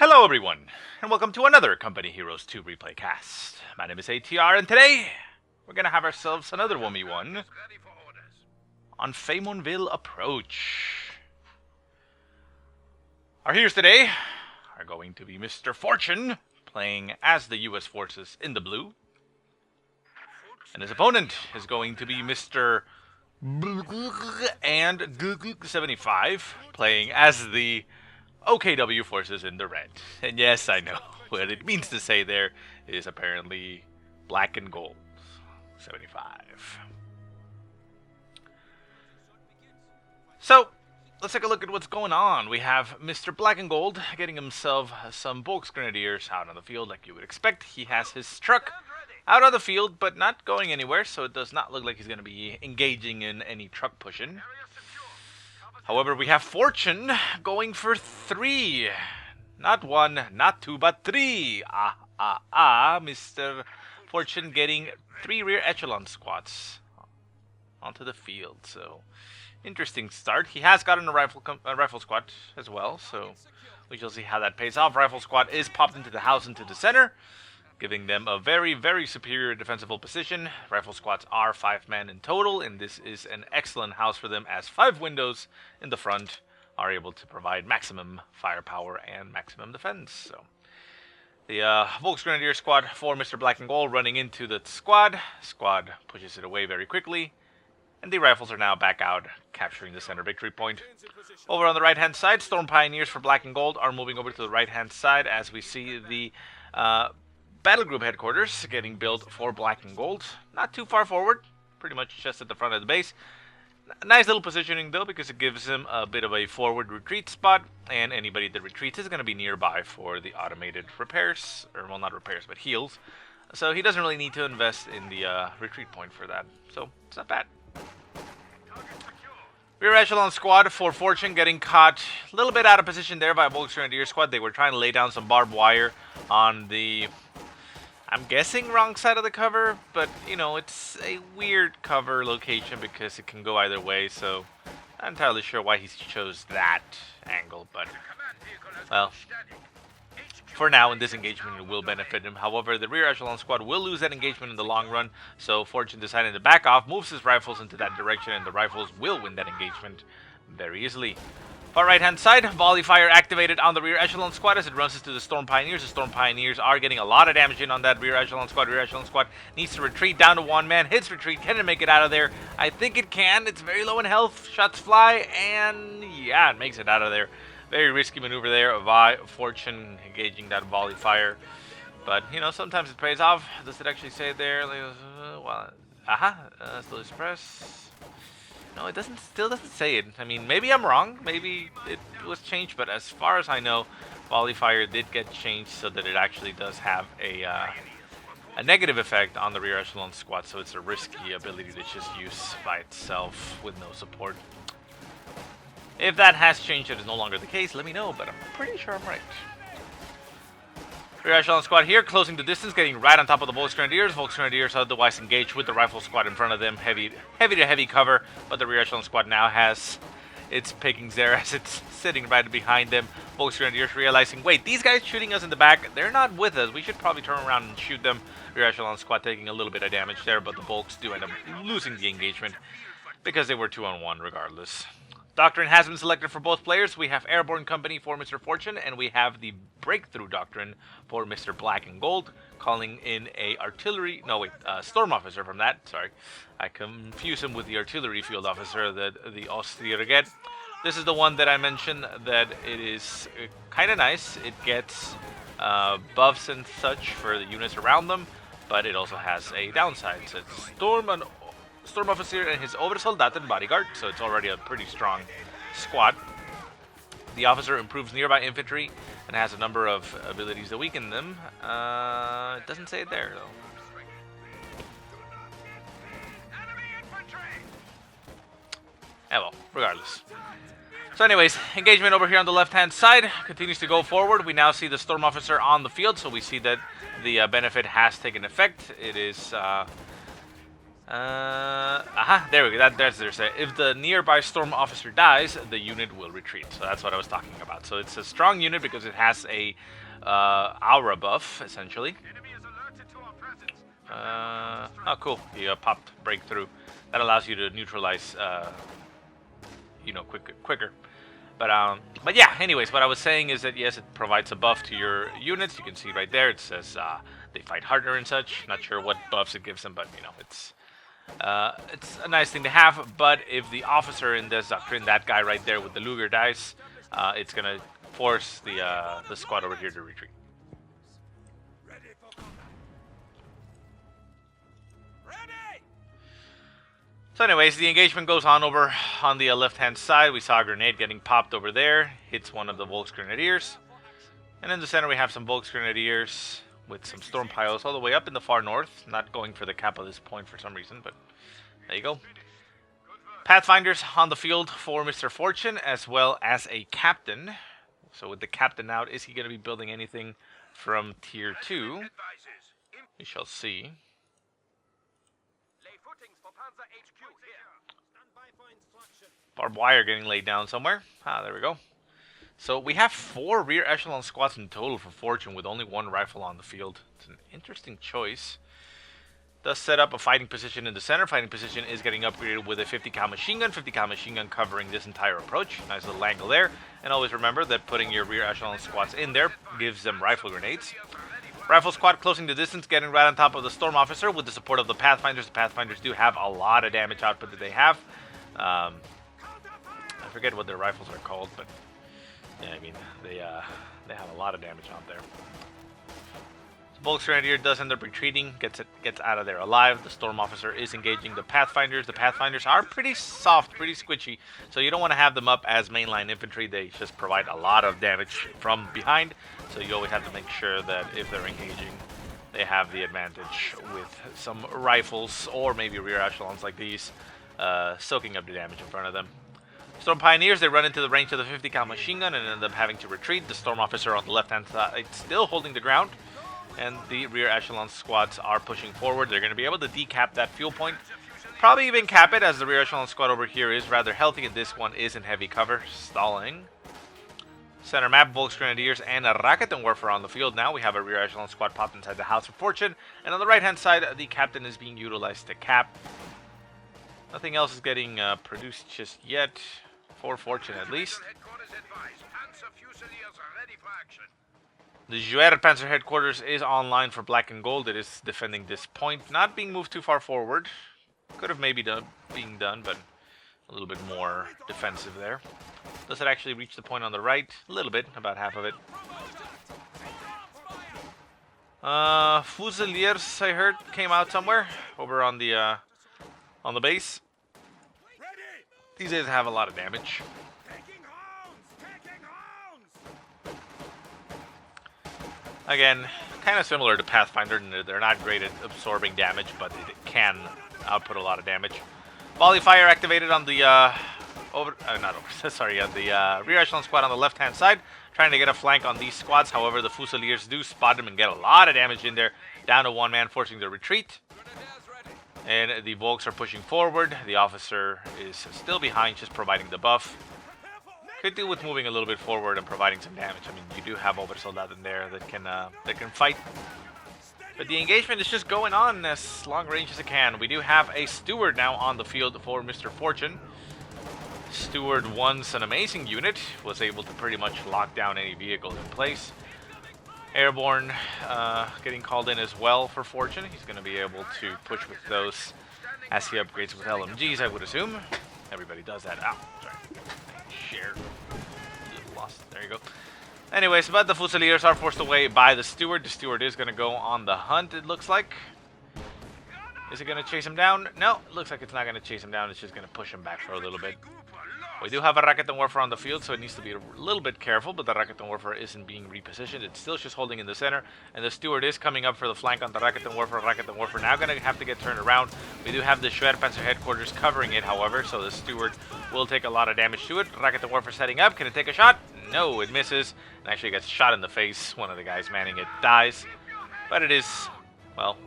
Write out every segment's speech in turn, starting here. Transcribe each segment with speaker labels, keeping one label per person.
Speaker 1: Hello everyone, and welcome to another Company Heroes 2 replay cast. My name is ATR, and today we're gonna have ourselves another 1v1 on Faymonville Approach. Our heroes today are going to be Mr. Fortune, playing as the US forces in the blue. And his opponent is going to be Mr. bblckandggld75, playing as the OKW forces in the red. And yes, I know what it means to say there is apparently black and gold 75. So let's take a look at what's going on. We have Mr. Black and Gold getting himself some Volksgrenadiers out on the field like you would expect. He has his truck out on the field but not going anywhere, so it does not look like he's going to be engaging in any truck pushing. However, we have Fortune going for 3. Not 1, not 2, but 3. Mr. Fortune getting 3 rear echelon squads onto the field. So, interesting start. He has gotten a rifle squad as well, so we shall see how that pays off. Rifle squad is popped into the house into the center, giving them a very, very superior defensible position. Rifle squads are 5 men in total, and this is an excellent house for them as 5 windows in the front are able to provide maximum firepower and maximum defense. So the Volksgrenadier squad for Mr. Black and Gold running into the squad. Squad pushes it away very quickly, and the rifles are now back out, capturing the center victory point. Over on the right-hand side, Storm Pioneers for Black and Gold are moving over to the right-hand side as we see the Battle Group headquarters getting built for Black and Gold. Not too far forward, pretty much just at the front of the base. Nice little positioning though, because it gives him a bit of a forward retreat spot, and anybody that retreats is going to be nearby for the automated repairs, or well, not repairs, but heals. So he doesn't really need to invest in the retreat point for that, so it's not bad. Rear echelon squad for Fortune getting caught a little bit out of position there by Volksgrenadier squad. They were trying to lay down some barbed wire on the, I'm guessing, wrong side of the cover, but you know, it's a weird cover location because it can go either way, so not entirely sure why he chose that angle, but well, for now in this engagement it will benefit him. However, the rear echelon squad will lose that engagement in the long run, so Fortune decided to back off, moves his rifles into that direction, and the rifles will win that engagement very easily. Far right hand side, volley fire activated on the rear echelon squad as it runs into the Storm Pioneers. The Storm Pioneers are getting a lot of damage in on that rear echelon squad. Rear echelon squad needs to retreat down to 1 man. Hits retreat. Can it make it out of there? I think it can. It's very low in health. Shots fly, and yeah, it makes it out of there. Very risky maneuver there by Fortune engaging that volley fire. But, you know, sometimes it pays off. Does it actually say there? Slowly suppress. No, it still doesn't say it. I mean, maybe I'm wrong. Maybe it was changed, but as far as I know, volley fire did get changed so that it actually does have a negative effect on the rear echelon squad, so it's a risky ability to just use by itself with no support. If that has changed, it is no longer the case, let me know, but I'm pretty sure I'm right. Rear echelon squad here, closing the distance, getting right on top of the Volksgrenadiers. Volksgrenadiers otherwise engaged with the rifle squad in front of them. Heavy to heavy cover, but the rear echelon squad now has its pickings there as it's sitting right behind them. Volksgrenadiers realizing, wait, these guys shooting us in the back, they're not with us. We should probably turn around and shoot them. Rear echelon squad taking a little bit of damage there, but the Volks do end up losing the engagement because they were 2-on-1 regardless. Doctrine has been selected for both players. We have Airborne Company for Mr. Fortune, and we have the Breakthrough Doctrine for Mr. Black and Gold, calling in a Storm Officer from that. Sorry, I confuse him with the Artillery Field Officer that the Austrier get. This is the one that I mentioned that it is kind of nice. It gets buffs and such for the units around them, but it also has a downside. So it's Storm Officer and his Oversoldaten bodyguard, so it's already a pretty strong squad. The officer improves nearby infantry and has a number of abilities that weaken them. It doesn't say it there, though. Yeah, well, regardless. So anyways, engagement over here on the left-hand side continues to go forward. We now see the Storm Officer on the field, so we see that the benefit has taken effect. It is Aha, there we go. That's their say. If the nearby storm officer dies, the unit will retreat. So that's what I was talking about. So it's a strong unit because it has a aura buff, essentially. Oh, cool. He popped breakthrough. That allows you to neutralize, you know, quicker. But yeah. Anyways, what I was saying is that yes, it provides a buff to your units. You can see right there. It says they fight harder and such. Not sure what buffs it gives them, but you know, it's a nice thing to have. But if the officer in this doctrine, that guy right there with the Luger, dies, it's gonna force the squad over here to retreat. So anyways, the engagement goes on over on the left-hand side. We saw a grenade getting popped over there. Hits one of the Volksgrenadiers. And in the center we have some Volksgrenadiers with some storm piles all the way up in the far north. Not going for the cap at this point for some reason, but there you go. Pathfinders on the field for Mr. Fortune, as well as a captain. So with the captain out, is he going to be building anything from tier 2? We shall see. Barbed wire getting laid down somewhere. Ah, there we go. So we have 4 rear echelon squads in total for Fortune with only 1 rifle on the field. It's an interesting choice. Does set up a fighting position in the center. Fighting position is getting upgraded with a 50 cal machine gun. 50 cal machine gun covering this entire approach. Nice little angle there. And always remember that putting your rear echelon squads in there gives them rifle grenades. Rifle squad closing the distance, getting right on top of the storm officer with the support of the Pathfinders. The Pathfinders do have a lot of damage output that they have. I forget what their rifles are called, but yeah, I mean they have a lot of damage out there. Volksgrenadier does end up retreating, gets out of there alive. The storm officer is engaging the Pathfinders. The Pathfinders are pretty soft, pretty squishy, so you don't want to have them up as mainline infantry. They just provide a lot of damage from behind, so you always have to make sure that if they're engaging, they have the advantage with some rifles or maybe rear echelons like these, soaking up the damage in front of them. Storm Pioneers, they run into the range of the 50 cal machine gun and end up having to retreat. The storm officer on the left-hand side still holding the ground, and the rear echelon squads are pushing forward. They're going to be able to decap that fuel point. Probably even cap it, as the rear echelon squad over here is rather healthy, and this one is in heavy cover. Stalling. Center map, Volksgrenadiers and a Raketen Warfare on the field now. We have a rear echelon squad popped inside the House of Fortune. And on the right-hand side, the captain is being utilized to cap. Nothing else is getting produced just yet. For Fortune, at least. The Juer Panzer Headquarters is online for Black and Gold. It is defending this point. Not being moved too far forward. Could have maybe being done, but a little bit more defensive there. Does it actually reach the point on the right? A little bit, about half of it. Fusiliers, I heard, came out somewhere over on the base. These guys have a lot of damage. Again, kind of similar to Pathfinder. They're not great at absorbing damage, but it can output a lot of damage. Volley fire activated on the on the rear echelon squad on the left-hand side, trying to get a flank on these squads. However, the Fusiliers do spot them and get a lot of damage in there, down to 1 man, forcing the retreat. And the Volks are pushing forward. The officer is still behind, just providing the buff. Could do with moving a little bit forward and providing some damage. I mean, you do have Obersoldat in there that can fight. But the engagement is just going on as long range as it can. We do have a Steward now on the field for Mr. Fortune. Steward, once an amazing unit, was able to pretty much lock down any vehicles in place. Airborne getting called in as well for Fortune. He's going to be able to push with those as he upgrades with LMGs, I would assume. Everybody does that. Ow, sorry. Share. Lost. There you go. Anyways, but the Fusiliers are forced away by the Steward. The Steward is going to go on the hunt, it looks like. Is it going to chase him down? No, it looks like it's not going to chase him down. It's just going to push him back for a little bit. We do have a Raketen Warfare on the field, so it needs to be a little bit careful, but the Raketen Warfare isn't being repositioned. It's still just holding in the center, and the Steward is coming up for the flank on the Raketen Warfare. Raketen Warfare now going to have to get turned around. We do have the Schwerpanzer Headquarters covering it, however, so the Steward will take a lot of damage to it. Raketen Warfare setting up. Can it take a shot? No, it misses, and actually gets shot in the face. One of the guys manning it dies, but it is, well,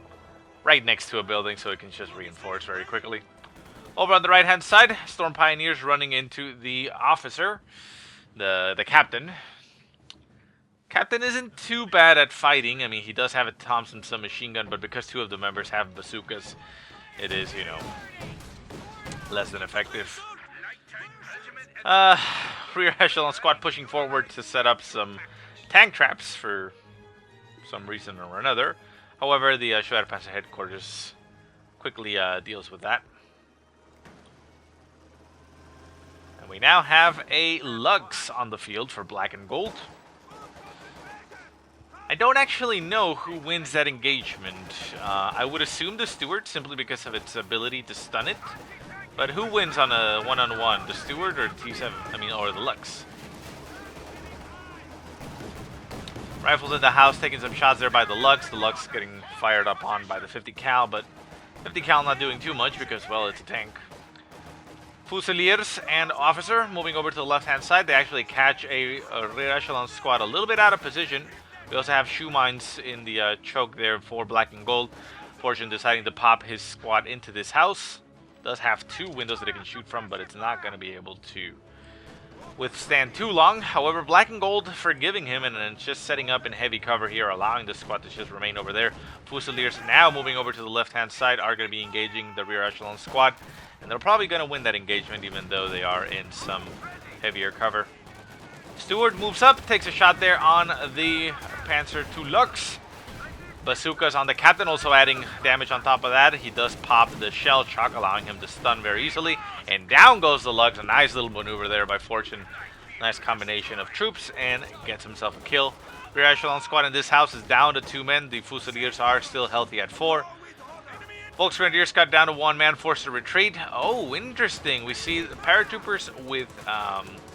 Speaker 1: right next to a building, so it can just reinforce very quickly. Over on the right-hand side, Storm Pioneers running into the officer, the captain. Captain isn't too bad at fighting. I mean, he does have a Thompson submachine gun, but because two of the members have bazookas, it is, you know, less than effective. Rear echelon squad pushing forward to set up some tank traps for some reason or another. However, the Schwerpanzer headquarters quickly deals with that. And we now have a Lux on the field for Black and Gold. I don't actually know who wins that engagement. I would assume the Steward, simply because of its ability to stun it. But who wins on a one-on-one? The Steward or T7? I mean, or the Lux? Rifles in the house, taking some shots there by the Lux. The Lux getting fired up on by the 50 cal, but 50 cal not doing too much because, well, it's a tank. Fusiliers and Officer moving over to the left-hand side. They actually catch a rear echelon squad a little bit out of position. We also have shoe mines in the choke there for Black and Gold. Fortune deciding to pop his squad into this house. Does have two windows that it can shoot from, but it's not going to be able to withstand too long. However, Black and Gold forgiving him and then just setting up in heavy cover here, allowing the squad to just remain over there. Fusiliers now moving over to the left-hand side are going to be engaging the rear echelon squad, and they're probably going to win that engagement even though they are in some heavier cover. Steward moves up, takes a shot there on the Panzer II Lux. Bazookas on the captain, also adding damage on top of that. He does pop the shell shock, allowing him to stun very easily. And down goes the Lux. A nice little maneuver there by Fortune. Nice combination of troops, and gets himself a kill. Rear echelon squad in this house is down to 2 men. The Fusiliers are still healthy at 4. Volksgrenadiers got down to 1 man, forced to retreat. Oh, interesting. We see the paratroopers with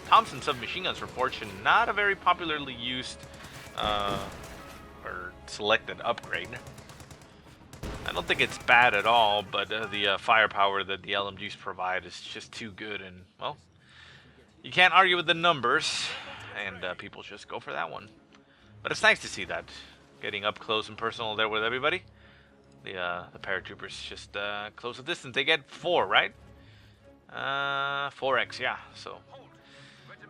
Speaker 1: Thompson submachine guns for Fortune. Not a very popularly used or selected upgrade. I don't think it's bad at all, but the firepower that the LMGs provide is just too good, and, well, you can't argue with the numbers, and people just go for that one. But it's nice to see that, getting up close and personal there with everybody. The paratroopers just close the distance. They get 4, right? 4x, yeah. So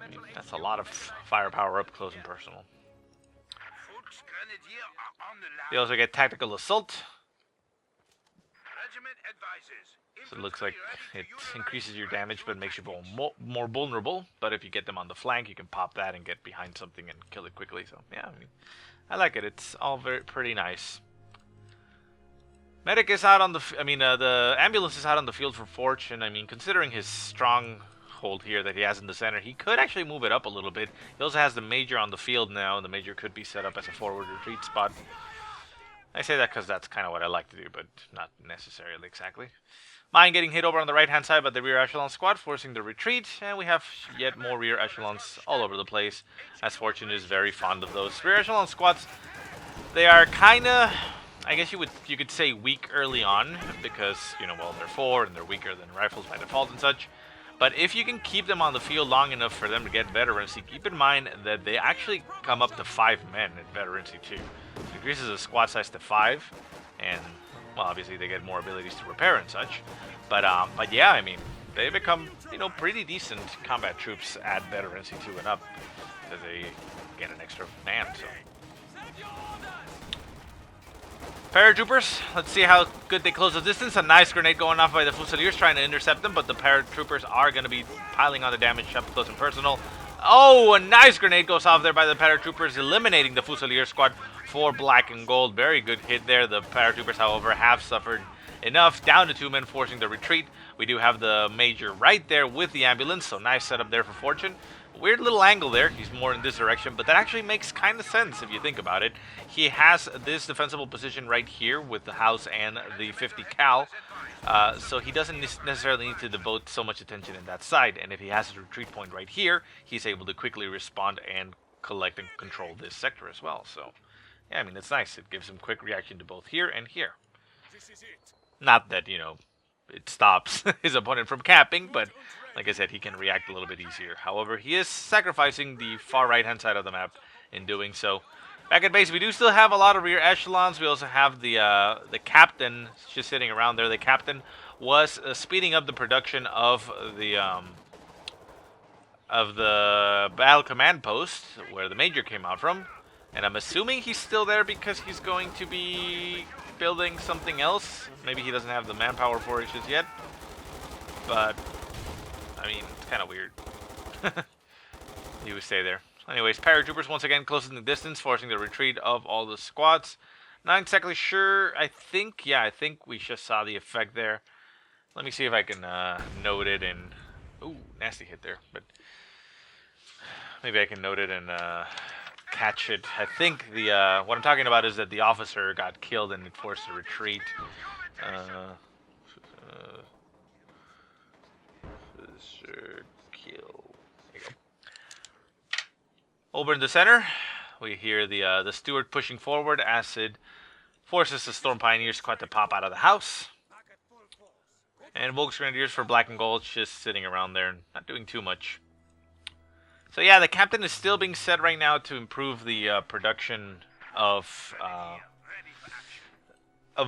Speaker 1: I mean, that's a lot of firepower up close and personal. They also get tactical assault. So it looks like it increases your damage, but makes you more vulnerable. But if you get them on the flank, you can pop that and get behind something and kill it quickly. So yeah, I mean, I like it. It's all pretty nice. Medic is out on the, the ambulance is out on the field for Fortune. I mean, considering his stronghold here that he has in the center, he could actually move it up a little bit. He also has the Major on the field now, and the Major could be set up as a forward retreat spot. I say that because that's kind of what I like to do, but not necessarily exactly. Mine getting hit over on the right-hand side by the rear echelon squad, forcing the retreat, and we have yet more rear echelons all over the place, as Fortune is very fond of those. Rear echelon squads, they are kind of, I guess you could say, weak early on, because, you know, well, they're 4 and they're weaker than rifles by default and such. But if you can keep them on the field long enough for them to get veterancy, keep in mind that they actually come up to 5 men in veterancy too. It increases the squad size to 5, and, well, obviously they get more abilities to repair and such. But yeah, I mean, they become, you know, pretty decent combat troops at veterancy 2 and up, because they get an extra man, so. Paratroopers, let's see how good they close the distance. A nice grenade going off by the Fusiliers trying to intercept them, but the paratroopers are going to be piling on the damage up close and personal. Oh, a nice grenade goes off there by the paratroopers, eliminating the Fusilier squad for Black and Gold. Very good hit there. The paratroopers, however, have suffered enough. Down to 2 men, forcing the retreat. We do have the Major right there with the ambulance, so nice setup there for Fortune. Weird little angle there. He's more in this direction, but that actually makes kind of sense if you think about it. He has this defensible position right here with the house and the 50 cal, so he doesn't necessarily need to devote so much attention in that side. And if he has a retreat point right here, he's able to quickly respond and collect and control this sector as well. So, yeah, I mean, it's nice. It gives him quick reaction to both here and here. Not that, you know, it stops his opponent from capping, but like I said, he can react a little bit easier. However, he is sacrificing the far right-hand side of the map in doing so. Back at base, we do still have a lot of rear echelons. We also have the captain just sitting around there. The captain was speeding up the production of the battle command post where the major came out from, and I'm assuming he's still there because he's going to be building something else. Maybe he doesn't have the manpower for it just yet, but I mean, it's kind of weird. He would stay there. Anyways, paratroopers once again closing the distance, forcing the retreat of all the squads. Not exactly sure. I think we just saw the effect there. Let me see if I can note it in... Ooh, nasty hit there. But maybe I can note it and catch it. I think the what I'm talking about is that the officer got killed and it forced a retreat. Officer kill. There you go. Over in the center, we hear the steward pushing forward as it forces the Storm Pioneer squad to pop out of the house. And Volks Grenadiers for black and gold just sitting around there, not doing too much. So yeah, the captain is still being set right now to improve the production of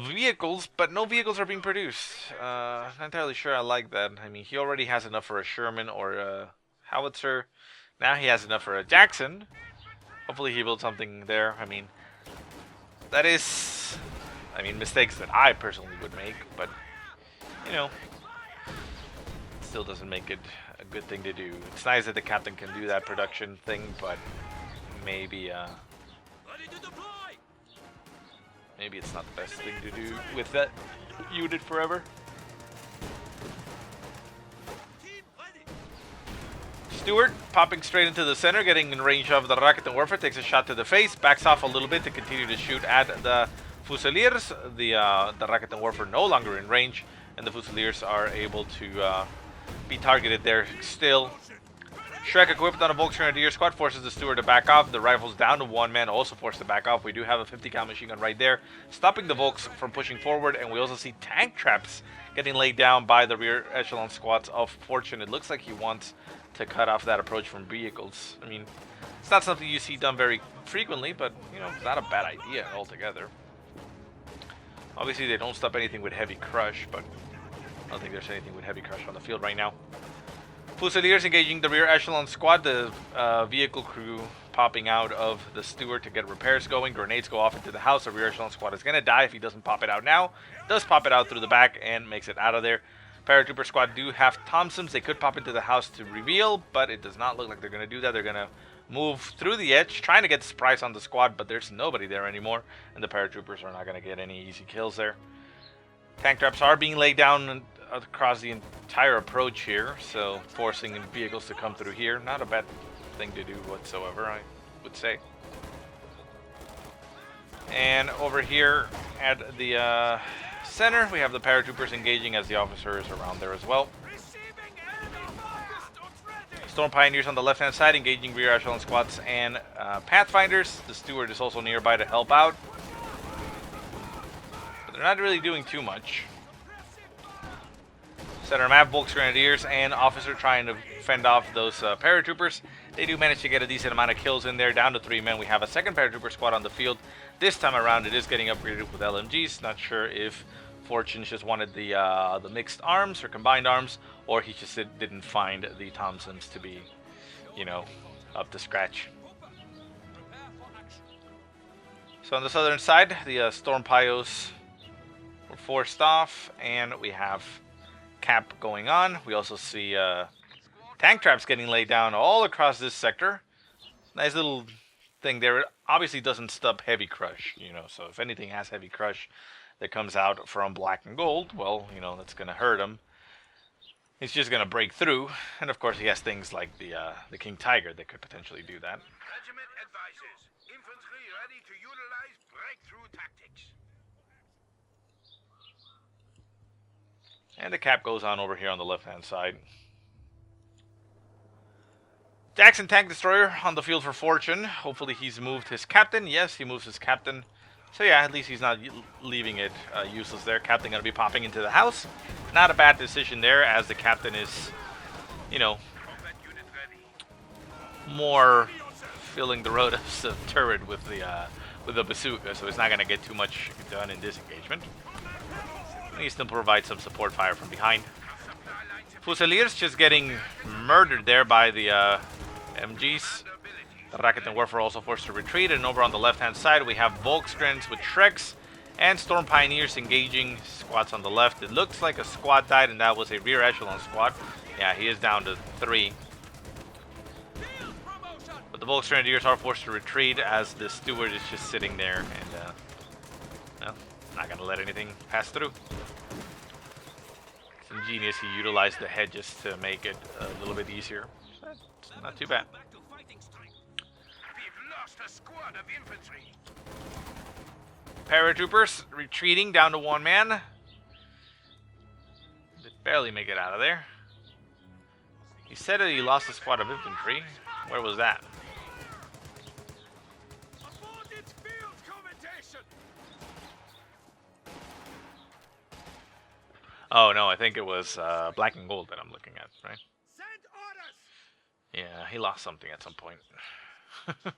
Speaker 1: vehicles, but no vehicles are being produced. Not entirely sure I like that. I mean, he already has enough for a Sherman or a howitzer. Now he has enough for a Jackson. Hopefully he builds something there. I mean, that is, mistakes that I personally would make, but, you know, it still doesn't make it a good thing to do. It's nice that the captain can do that production thing, but maybe, maybe it's not the best thing to do with that unit forever. Stewart popping straight into the center, getting in range of the rocket and warfare, takes a shot to the face, backs off a little bit to continue to shoot at the Fusiliers. The rocket and warfare no longer in range, and the Fusiliers are able to be targeted there still. Shrek equipped on a Volks Grenadier squad forces the Steward to back off. The rifles down to one man, also forced to back off. We do have a 50 cal machine gun right there, stopping the Volks from pushing forward, and we also see tank traps getting laid down by the rear echelon squads of Fortune. It looks like he wants to cut off that approach from vehicles. I mean, it's not something you see done very frequently, but, you know, it's not a bad idea altogether. Obviously, they don't stop anything with heavy crush, but I don't think there's anything with heavy crush on the field right now. Fusiliers engaging the rear echelon squad, the vehicle crew popping out of the Steward to get repairs going. Grenades go off into the house. The rear echelon squad is going to die if he doesn't pop it out now. Does pop it out through the back and makes it out of there. Paratrooper squad do have Thompsons. They could pop into the house to reveal, but it does not look like they're going to do that. They're going to move through the edge, trying to get the surprise on the squad, but there's nobody there anymore, and the paratroopers are not going to get any easy kills there. Tank traps are being laid down across the entire approach here, so forcing vehicles to come through here. Not a bad thing to do whatsoever, I would say. And over here at the center, we have the paratroopers engaging as the officer is around there as well. Storm Pioneers on the left-hand side engaging rear echelon squads and Pathfinders. The Steward is also nearby to help out, but they're not really doing too much. Center map, Volks Grenadiers and officer trying to fend off those paratroopers. They do manage to get a decent amount of kills in there, down to 3 men. We have a second paratrooper squad on the field. This time around, it is getting upgraded with LMGs. Not sure if Fortune just wanted the mixed arms or combined arms, or he just didn't find the Thompsons to be, you know, up to scratch. So on the southern side, the Storm Pios were forced off, and we have cap going on. We also see tank traps getting laid down all across this sector. Nice little thing there. It obviously doesn't stop heavy crush, you know, so if anything has heavy crush that comes out from black and gold, well, you know, that's gonna hurt him. He's just gonna break through, and of course he has things like the King Tiger that could potentially do that.
Speaker 2: Regiment advises infantry ready to utilize breakthrough tactics.
Speaker 1: And the cap goes on over here on the left-hand side. Jackson Tank Destroyer on the field for Fortune. Hopefully he's moved his captain. Yes, he moves his captain. So yeah, at least he's not leaving it useless there. Captain going to be popping into the house. Not a bad decision there, as the captain is, you know, more filling the road of the turret with the bazooka, so he's not gonna get too much done in this engagement. He still provide some support fire from behind. Fusiliers just getting murdered there by the MGs. The Rocket and Warfare also forced to retreat, and over on the left-hand side we have Volkskrans with Shreks and Storm Pioneers engaging squads on the left. It looks like a squad died, and that was a rear echelon squad. Yeah, he is down to 3. But the Volkskraniers are forced to retreat as the steward is just sitting there and, well, not gonna let anything pass through. It's ingenious he utilized the hedges to make it a little bit easier. It's not too bad.
Speaker 2: We've lost a squad of infantry.
Speaker 1: Paratroopers retreating down to 1 man. They barely make it out of there. He said that he lost a squad of infantry. Where was that? Oh no, I think it was black and gold that I'm looking at, right? Yeah, he lost something at some point. I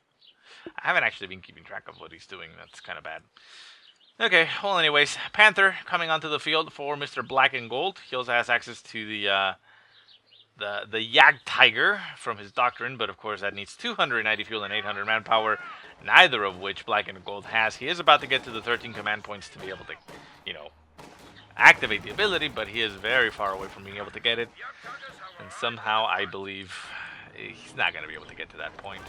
Speaker 1: haven't actually been keeping track of what he's doing. That's kind of bad. Okay, well anyways, Panther coming onto the field for Mr. Black and Gold. He also has access to the Yak Tiger from his Doctrine, but of course that needs 290 fuel and 800 manpower, neither of which Black and Gold has. He is about to get to the 13 command points to be able to, you know, activate the ability, but he is very far away from being able to get it. And somehow I believe he's not going to be able to get to that point.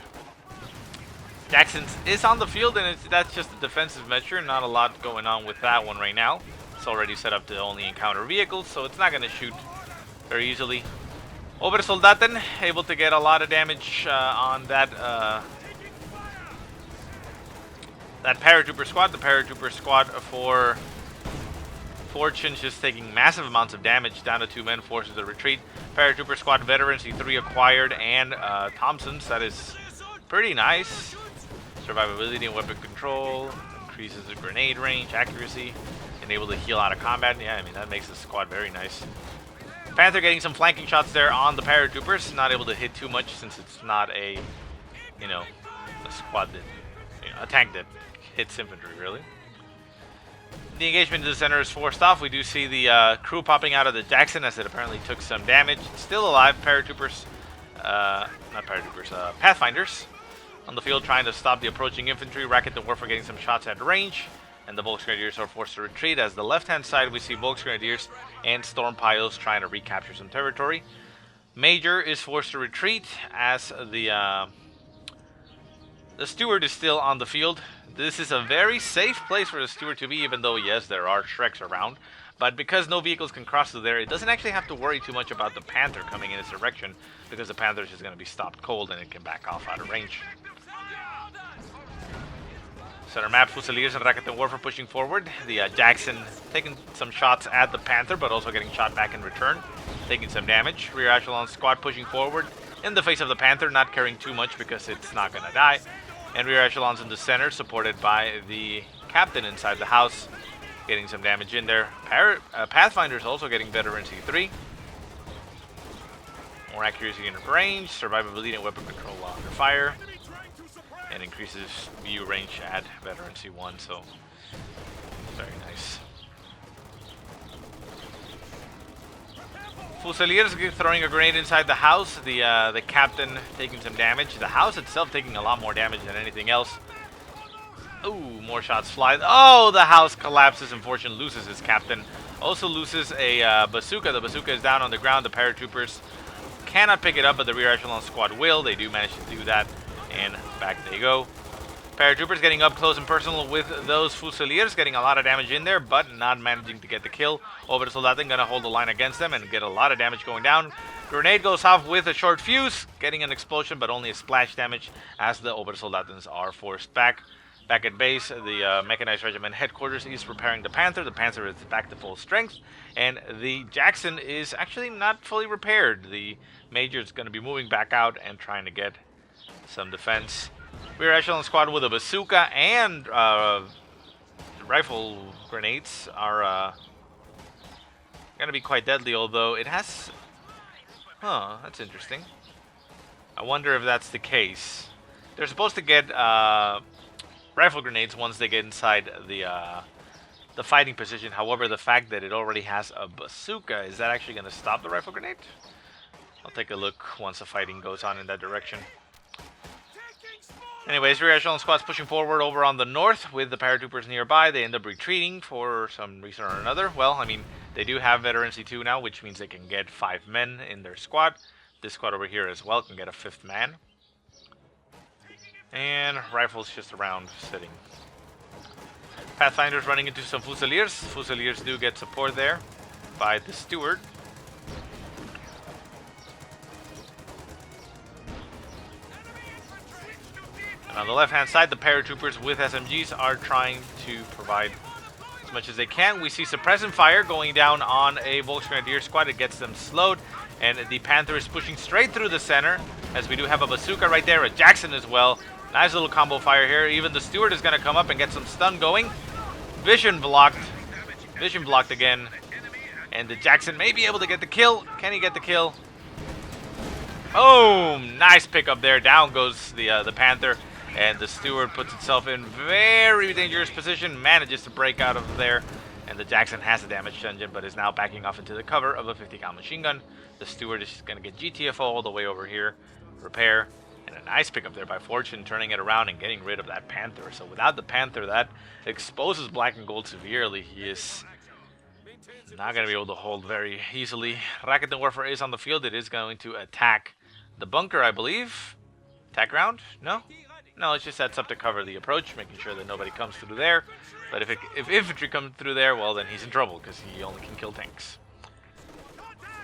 Speaker 1: Jackson is on the field, and that's just a defensive measure. Not a lot going on with that one right now. It's already set up to only encounter vehicles, so it's not going to shoot very easily. Obersoldaten able to get a lot of damage on that that paratrooper squad. The paratrooper squad for Fortune just taking massive amounts of damage, down to 2 men, forces to retreat. Paratrooper squad veterans, C3 acquired, and Thompsons. That is pretty nice. Survivability and weapon control, increases the grenade range, accuracy, and able to heal out of combat. Yeah, I mean, that makes the squad very nice. Panther getting some flanking shots there on the paratroopers. Not able to hit too much since it's not a, you know, a squad that, you know, a tank that hits infantry, really. The engagement to the center is forced off. We do see the crew popping out of the Jackson as it apparently took some damage. It's still alive. Paratroopers, not paratroopers, Pathfinders on the field trying to stop the approaching infantry. Rocket and Warfare getting some shots at range, and the Volksgrenadiers are forced to retreat. As the left-hand side, we see Volksgrenadiers and Storm Piles trying to recapture some territory. Major is forced to retreat as the steward is still on the field. This is a very safe place for the steward to be, even though, yes, there are Shreks around. But because no vehicles can cross through there, it doesn't actually have to worry too much about the Panther coming in its direction, because the Panther is just going to be stopped cold and it can back off out of range. Center map, Fusiliers and Rocket and Warfare pushing forward. The Jackson taking some shots at the Panther, but also getting shot back in return, taking some damage. Rear echelon squad pushing forward in the face of the Panther, not caring too much because it's not going to die. And rear echelons in the center, supported by the captain inside the house, getting some damage in there. Pathfinder's also getting veteran C3. More accuracy in range, survivability and weapon control while under fire, and increases view range at veteran C1, so very nice. Fusiliers throwing a grenade inside the house. The captain taking some damage. The house itself taking a lot more damage than anything else. Ooh, more shots fly. Oh, the house collapses and Fortune loses his captain. Also loses a bazooka. The bazooka is down on the ground. The paratroopers cannot pick it up, but the rear echelon squad will. They do manage to do that, and back they go. Paratroopers getting up close and personal with those Fusiliers, getting a lot of damage in there, but not managing to get the kill. Obersoldaten gonna hold the line against them and get a lot of damage going down. Grenade goes off with a short fuse, getting an explosion, but only a splash damage as the Obersoldatens are forced back. Back at base, the Mechanized Regiment headquarters is repairing the Panther. The Panther is back to full strength, and the Jackson is actually not fully repaired. The Major is going to be moving back out and trying to get some defense. Rear echelon squad with a bazooka and rifle grenades are going to be quite deadly, although it has... Huh, that's interesting. I wonder if that's the case. They're supposed to get rifle grenades once they get inside the fighting position. However, the fact that it already has a bazooka, is that actually going to stop the rifle grenade? I'll take a look once the fighting goes on in that direction. Anyways, rear echelon squad's pushing forward over on the north with the paratroopers nearby. They end up retreating for some reason or another. Well, I mean, they do have veteran C2 now, which means they can get 5 men in their squad. This squad over here as well can get a 5th man. And rifles just around sitting. Pathfinder's running into some Fusiliers. Fusiliers do get support there by the steward. And on the left-hand side, the paratroopers with SMGs are trying to provide as much as they can. We see suppressant fire going down on a Volksgrenadier squad. It gets them slowed. And the Panther is pushing straight through the center, as we do have a bazooka right there, a Jackson as well. Nice little combo fire here. Even the steward is going to come up and get some stun going. Vision blocked. Vision blocked again. And the Jackson may be able to get the kill. Can he get the kill? Oh, nice pickup there. Down goes the Panther. And the steward puts itself in very dangerous position. Manages to break out of there. And the Jackson has a damaged engine, but is now backing off into the cover of a 50 cal machine gun. The steward is going to get GTFO all the way over here. Repair. And a nice pickup there by Fortune, turning it around and getting rid of that Panther. So without the Panther, that exposes Black and Gold severely. He is not going to be able to hold very easily. Rakuten Warfare is on the field. It is going to attack the bunker, I believe. Attack round? No? No, it just sets up to cover the approach, making sure that nobody comes through there. But if infantry comes through there, well, then he's in trouble, because he only can kill tanks.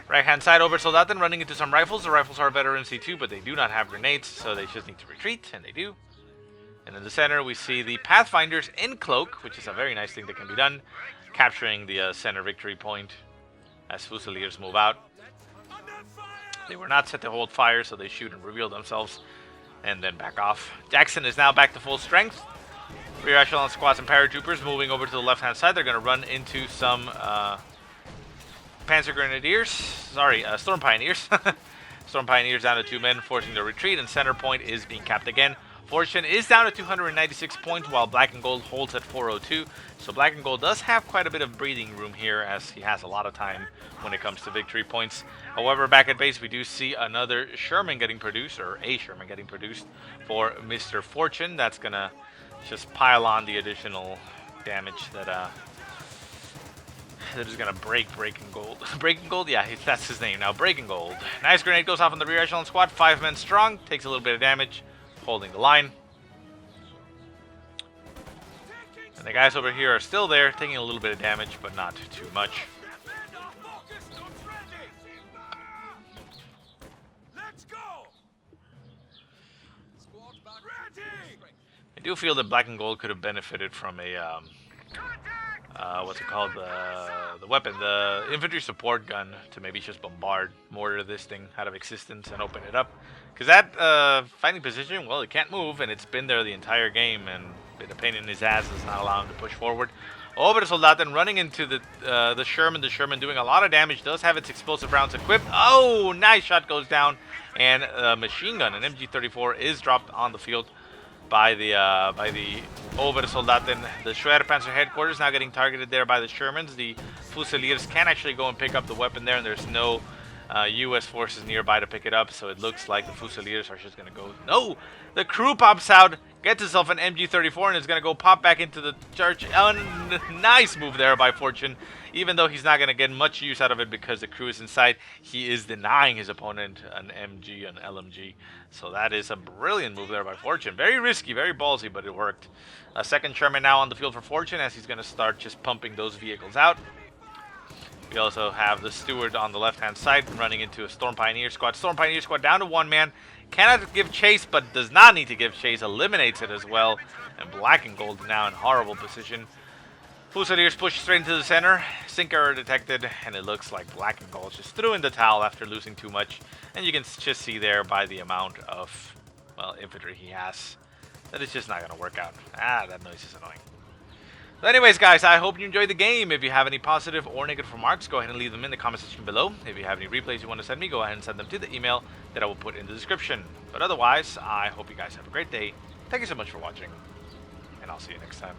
Speaker 1: Right-hand side over Soldaten, running into some rifles. The rifles are veteran C2, but they do not have grenades, so they just need to retreat, and they do. And in the center, we see the Pathfinders in cloak, which is a very nice thing that can be done, capturing the center victory point as Fusiliers move out. They were not set to hold fire, so they shoot and reveal themselves, and then back off. Jackson is now back to full strength. Rear echelon squads and paratroopers moving over to the left-hand side. They're going to run into some Panzer Grenadiers. Sorry, Storm Pioneers. Storm Pioneers down to 2 men, forcing the retreat, and center point is being capped again. Fortune is down to 296 points, while Black and Gold holds at 402. So Black and Gold does have quite a bit of breathing room here, as he has a lot of time when it comes to victory points. However, back at base, we do see another Sherman getting produced, or a Sherman getting produced for Mr. Fortune. That's going to just pile on the additional damage that is going to break Breaking Gold. Breaking Gold? Yeah, that's his name now. Breaking Gold. Nice grenade goes off on the rear echelon squad. 5 men strong. Takes a little bit of damage. Holding the line. And the guys over here are still there, taking a little bit of damage, but not too much. I do feel that Black and Gold could have benefited from a what's it called, the weapon, the infantry support gun, to maybe just bombard, mortar this thing out of existence and open it up. Because that fighting position, well, it can't move, and it's been there the entire game, and been a pain in his ass. It's not allowing him to push forward. Over to Soldaten, running into the Sherman. The Sherman doing a lot of damage, does have its explosive rounds equipped. Oh, nice shot goes down, and a machine gun, an MG34, is dropped on the field by the Oversoldaten. The Schwerpanzer headquarters now getting targeted there by the Shermans. The Fusiliers can actually go and pick up the weapon there, and there's no U.S. forces nearby to pick it up, so it looks like the Fusiliers are just going to go... No! The crew pops out, gets himself an MG34, and is going to go pop back into the church. Nice move there by Fortune. Even though he's not going to get much use out of it because the crew is inside, he is denying his opponent an MG, an LMG. So that is a brilliant move there by Fortune. Very risky, very ballsy, but it worked. A second Sherman now on the field for Fortune, as he's going to start just pumping those vehicles out. We also have the Steward on the left-hand side running into a Storm Pioneer squad. Storm Pioneer squad down to 1 man. Cannot give chase, but does not need to give chase. Eliminates it as well. And Black and Gold now in horrible position. Fusiliers push straight into the center. Sink error detected, and it looks like Black and Gold just threw in the towel after losing too much. And you can just see there by the amount of, well, infantry he has, that it's just not going to work out. Ah, that noise is annoying. So anyways, guys, I hope you enjoyed the game. If you have any positive or negative remarks, go ahead and leave them in the comment section below. If you have any replays you want to send me, go ahead and send them to the email that I will put in the description. But otherwise, I hope you guys have a great day. Thank you so much for watching, and I'll see you next time.